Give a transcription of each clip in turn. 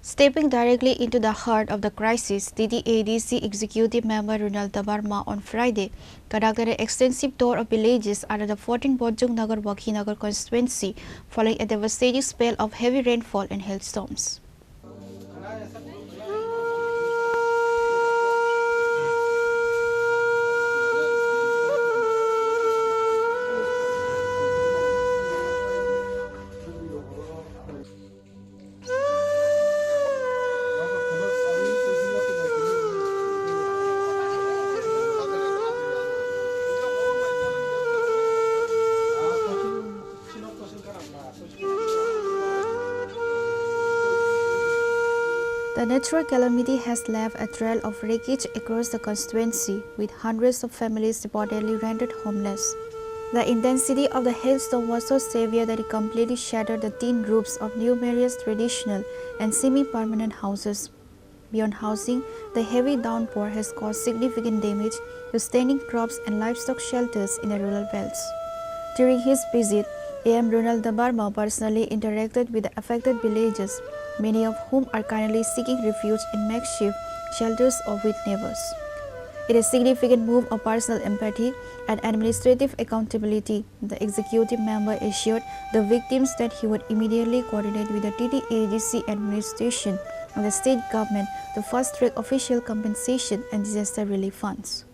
Stepping directly into the heart of the crisis, TTAADC Executive Member Runiel Debbarma on Friday conducted an extensive tour of villages under the 14-Bodhjungnagar-Wakhinagar constituency following a devastating spell of heavy rainfall and hailstorms. The natural calamity has left a trail of wreckage across the constituency, with hundreds of families reportedly rendered homeless. The intensity of the hailstorm was so severe that it completely shattered the tin roofs of numerous traditional and semi-permanent houses. Beyond housing, the heavy downpour has caused significant damage to standing crops and livestock shelters in the rural belts. During his visit, AM Runiel Debbarma personally interacted with the affected villages, many of whom are currently seeking refuge in makeshift shelters or with neighbors. It is a significant move of personal empathy and administrative accountability. The executive member assured the victims that he would immediately coordinate with the TTAADC administration and the state government to fast-track official compensation and disaster relief funds.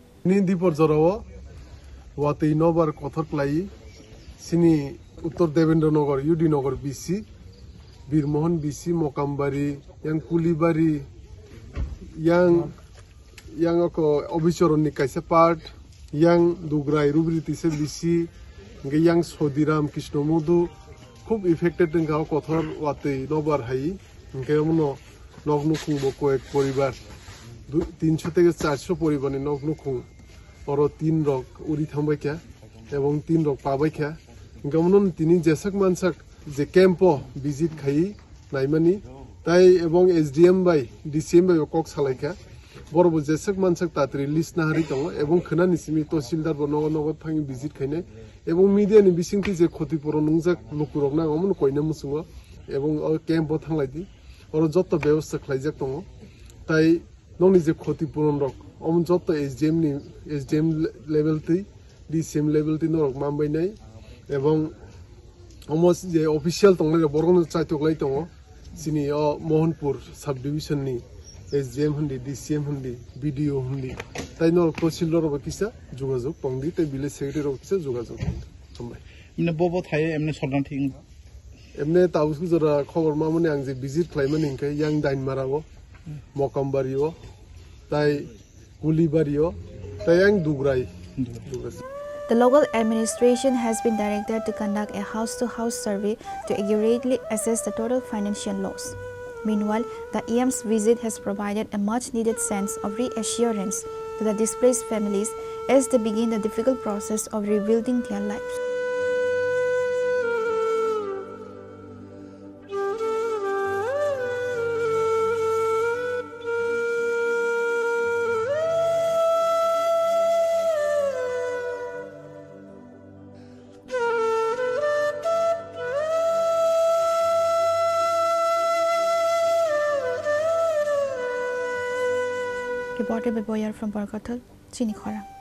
Chini Uttar Devendra UD Nagar BC Birmohan BC Mokambari yang Kulibari yang Obichoron Nikaisa part yang Dugrai Rubritise BC yang Sodiram Kishnomudu খুব affected গাঁও কথর ওয়াতে নবার high কেমন নগ্নখুং বকো এক পরিবার 300 থেকে 400 পরিবারে নগ্নখুং or 3 rock উড়ি থামবাইকা এবং 3 rock পাবাইকা গমনন তিনি জেসক মানসাক যে ক্যাম্প ভিজিট খাই নাইমানি তাই এবং এসডিএম বাই ডিসিএম বাই কক সালাইকা বড় জেসক মানসাক তাতরি লিস্ট নাহারি দङ এবং খনানি সিমি তহসিলদার বনগর নগর থাঙি ভিজিট খাইনে এবং মিডিয়াनि बिसिंथि जे ক্ষতিপূরণ नुजाक लुकुरक ना अमन कइना मुसुङो এবং ক্যাম্প থাংলাইদি और जत्त व्यवस्था खालायजाक दङ ताई नंनि जे क्षतिपूरण रक अमन जत्त एसडिएम लेवल ति डिसिएम लेवल ति नरक मामबायनाय এবং almost जे ऑफिशियल दङले बरगन चाइतकलाय दङ सिनि मोहनपुर सब डिविजन नि एसडिएम हन्दी डिसिएम हन्दी बीडीओ हन्दी ताई नरक तहसिलदार बकिसा जोगाजोग पंगदी ताई विलेज सेक्रेटारि बकिसा जोगाजोग हमबाय इमने बबो थायो एमने सरदान थिं एमने ताउसु जरा खबर मामने आं जे विजिट खालायमोन इनके यां दाइन मारागो मकमबारियो ताई गुलिबारियो ताई आं दुग्राय The local administration has been directed to conduct a house-to-house survey to accurately assess the total financial loss. Meanwhile, the EM's visit has provided a much-needed sense of reassurance to the displaced families as they begin the difficult process of rebuilding their lives. Reported by Boyar from Barkatal, Chini Khorang.